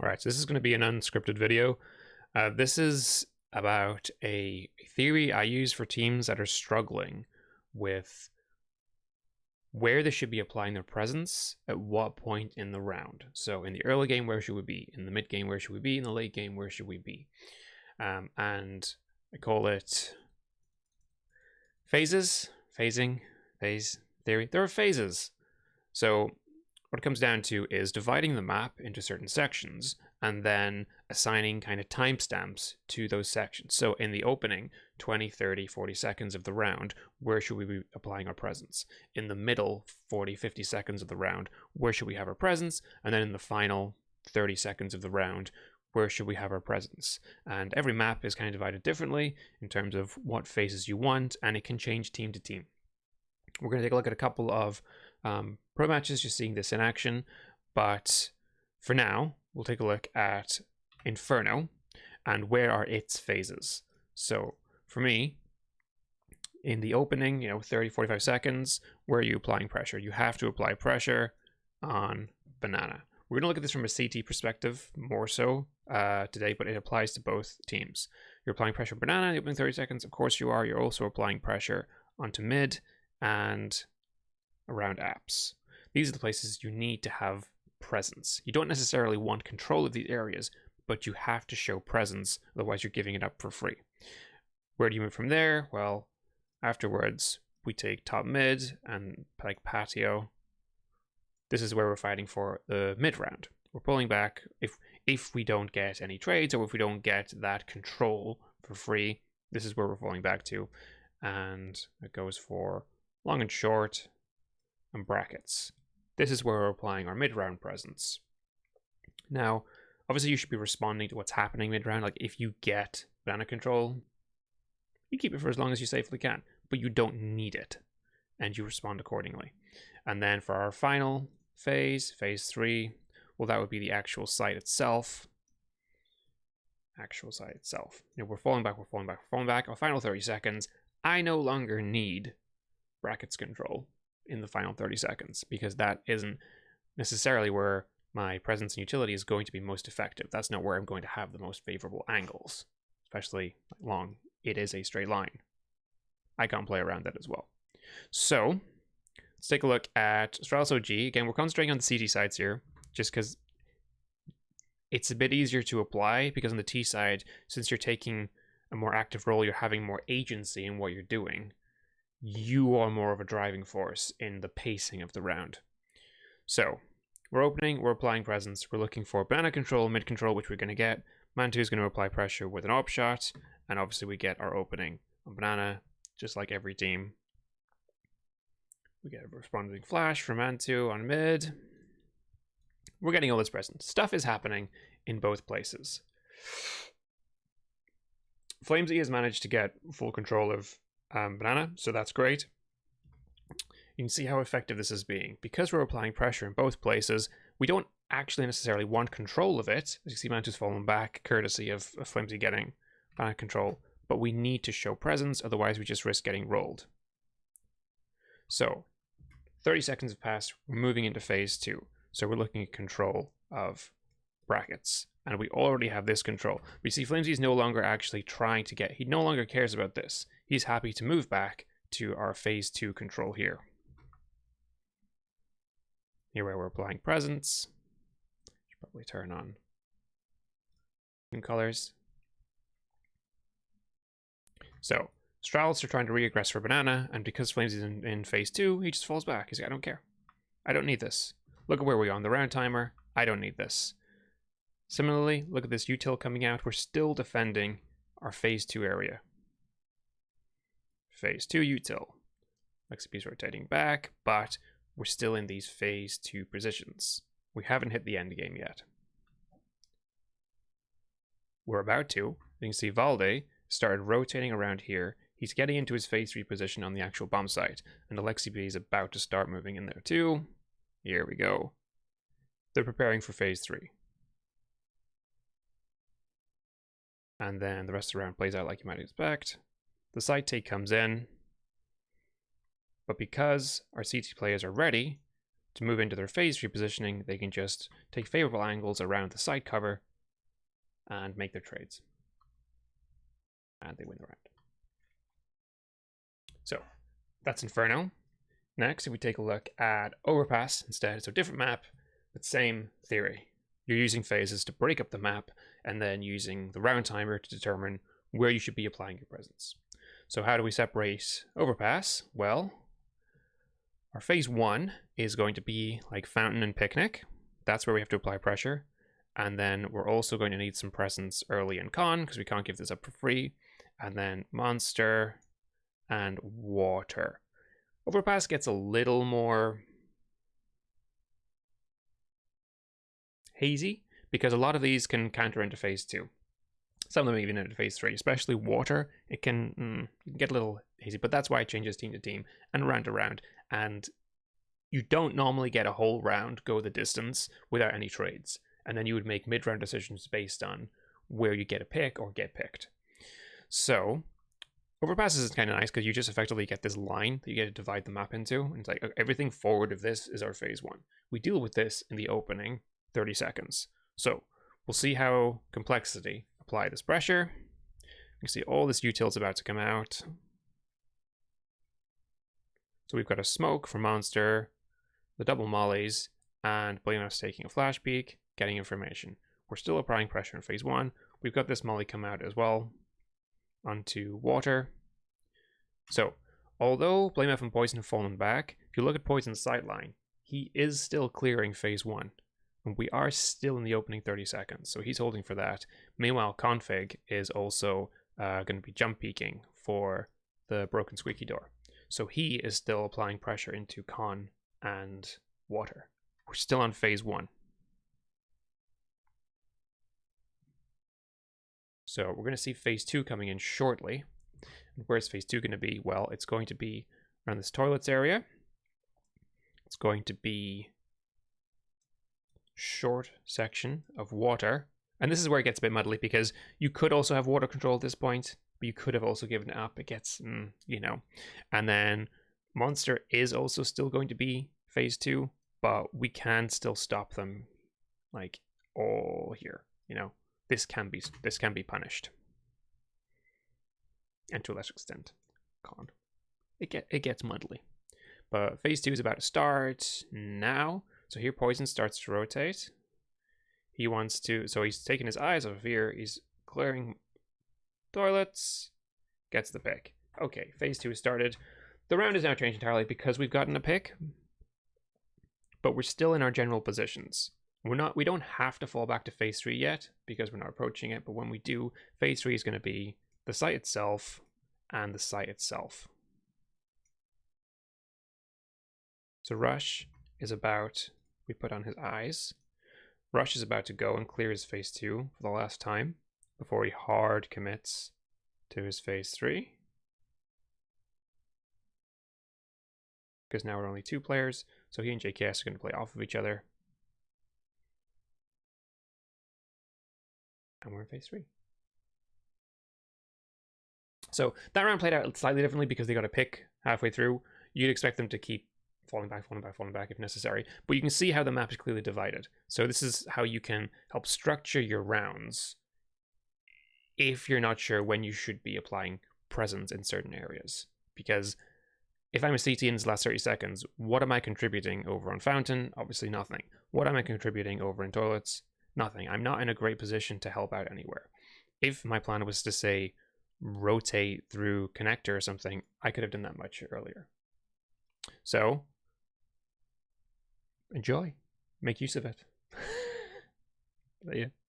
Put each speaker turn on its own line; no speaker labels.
All right, so this is going to be an unscripted video. This is about a theory I use for teams that are struggling with where they should be applying their presence at what point in the round. So in the early game, where should we be? In the mid game, where should we be? In the late game, where should we be? And I call it phases, phasing, phase theory. There are phases. So what it comes down to is dividing the map into certain sections and then assigning kind of timestamps to those sections. So in the opening 20, 30, 40 seconds of the round, where should we be applying our presence? In the middle 40, 50 seconds of the round, where should we have our presence? And then in the final 30 seconds of the round, where should we have our presence? And every map is kind of divided differently in terms of what phases you want, and it can change team to team. We're going to take a look at a couple of pro matches, just seeing this in action, but for now we'll take a look at Inferno and where are its phases. So for me, in the opening, 30, 45 seconds, where are you applying pressure? You have to apply pressure on banana. We're going to look at this from a CT perspective more so today, but it applies to both teams. You're applying pressure on banana in the opening 30 seconds. Of course you are. You're also applying pressure onto mid and around apps. These are the places you need to have presence. You don't necessarily want control of these areas, but you have to show presence, otherwise you're giving it up for free. Where do you move from there? Well, afterwards we take top mid and like patio. This is where we're fighting for the mid round. We're pulling back if we don't get any trades, or if we don't get that control for free. This is where we're falling back to, and it goes for long and short and brackets. This is where we're applying our mid-round presence. Now, obviously you should be responding to what's happening mid-round. Like if you get banana control, you keep it for as long as you safely can, but you don't need it, and you respond accordingly. And then for our final phase, phase 3, well, that would be the actual site itself. We're falling back, we're falling back, we're falling back. Our final 30 seconds, I no longer need brackets control in the final 30 seconds, because that isn't necessarily where my presence and utility is going to be most effective. That's not where I'm going to have the most favorable angles, especially long. It is a straight line. I can't play around that as well. So let's take a look at Astralis OG. Again, we're concentrating on the CT sides here, just because it's a bit easier to apply, because on the T side, since you're taking a more active role, you're having more agency in what you're doing. You are more of a driving force in the pacing of the round. So we're opening, we're applying presence, we're looking for banana control, mid control, which we're going to get. Man 2 is going to apply pressure with an op shot, and obviously we get our opening on banana, just like every team. We get a responding flash from Man 2 on mid. We're getting all this presence. Stuff is happening in both places. Flamesy has managed to get full control of banana, so that's great. You can see how effective this is being. Because we're applying pressure in both places, we don't actually necessarily want control of it. As you see, Mantu's fallen back, courtesy of Flamesy getting banana control, but we need to show presence, otherwise we just risk getting rolled. So 30 seconds have passed, we're moving into phase 2. So we're looking at control of brackets, and we already have this control. We see Flamesy is no longer actually trying to get, he no longer cares about this. He's happy to move back to our phase 2 control here. Here where we're applying presence. Should probably turn on colors. So Astralis are trying to re-aggress for banana, and because Flamesy's in phase 2, he just falls back. He's like, I don't care. I don't need this. Look at where we are on the round timer. I don't need this. Similarly, look at this util coming out. We're still defending our phase 2 area. Phase 2 util. XP's rotating back, but we're still in these phase 2 positions. We haven't hit the end game yet. We're about to. You can see Valde started rotating around here. He's getting into his phase 3 position on the actual bomb site, and Alexi B is about to start moving in there too. Here we go. They're preparing for phase 3. And then the rest of the round plays out like you might expect. The site take comes in, but because our CT players are ready to move into their phase repositioning, they can just take favorable angles around the side cover and make their trades. And they win the round. So that's Inferno. Next, if we take a look at Overpass instead, so different map, but same theory. You're using phases to break up the map and then using the round timer to determine where you should be applying your presence. So how do we separate Overpass? Well, our phase 1 is going to be like Fountain and Picnic. That's where we have to apply pressure. And then we're also going to need some presence early in Con because we can't give this up for free. And then Monster and Water. Overpass gets a little more hazy because a lot of these can counter into phase 2. Some of them even into phase 3, especially Water. It can get a little hazy, but that's why it changes team to team and round to round. And you don't normally get a whole round go the distance without any trades. And then you would make mid-round decisions based on where you get a pick or get picked. So Overpass is kind of nice because you just effectively get this line that you get to divide the map into. And it's like everything forward of this is our phase 1. We deal with this in the opening 30 seconds. So we'll see how complexity apply this pressure. You can see all this util's about to come out. So we've got a smoke for Monster, the double mollies, and Blameless taking a flash peek, getting information. We're still applying pressure in phase 1. We've got this molly come out as well onto Water. So although Blameless and Poison have fallen back, if you look at Poison's sightline, he is still clearing phase 1. And we are still in the opening 30 seconds, so he's holding for that. Meanwhile, Config is also going to be jump peeking for the broken squeaky door. So he is still applying pressure into Con and Water. We're still on phase 1. So we're going to see phase 2 coming in shortly. And where's phase 2 going to be? Well, it's going to be around this toilets area. It's going to be short section of Water. And this is where it gets a bit muddly because you could also have Water control at this point, but you could have also given it up. It gets, you know. And then Monster is also still going to be phase 2, but we can still stop them like all here, you know. This can be punished. And to a lesser extent, Con. It gets muddly. But phase 2 is about to start now. So here Poison starts to rotate. He wants to, so he's taking his eyes off of here. He's clearing toilets. Gets the pick. Okay, phase 2 is started. The round is now changed entirely because we've gotten a pick. But we're still in our general positions. We don't have to fall back to phase 3 yet because we're not approaching it. But when we do, phase 3 is going to be the site itself and the site itself. So Rush is about, we put on his eyes. Rush is about to go and clear his phase 2 for the last time before he hard commits to his phase 3. Because now we're only 2 players, so he and JKS are going to play off of each other. And we're in phase 3. So that round played out slightly differently because they got a pick halfway through. You'd expect them to keep falling back if necessary. But you can see how the map is clearly divided. So this is how you can help structure your rounds if you're not sure when you should be applying presence in certain areas. Because if I'm a CT in the last 30 seconds, what am I contributing over on Fountain? Obviously nothing. What am I contributing over in Toilets? Nothing. I'm not in a great position to help out anywhere. If my plan was to say rotate through connector or something, I could have done that much earlier. So enjoy, make use of it. Yeah.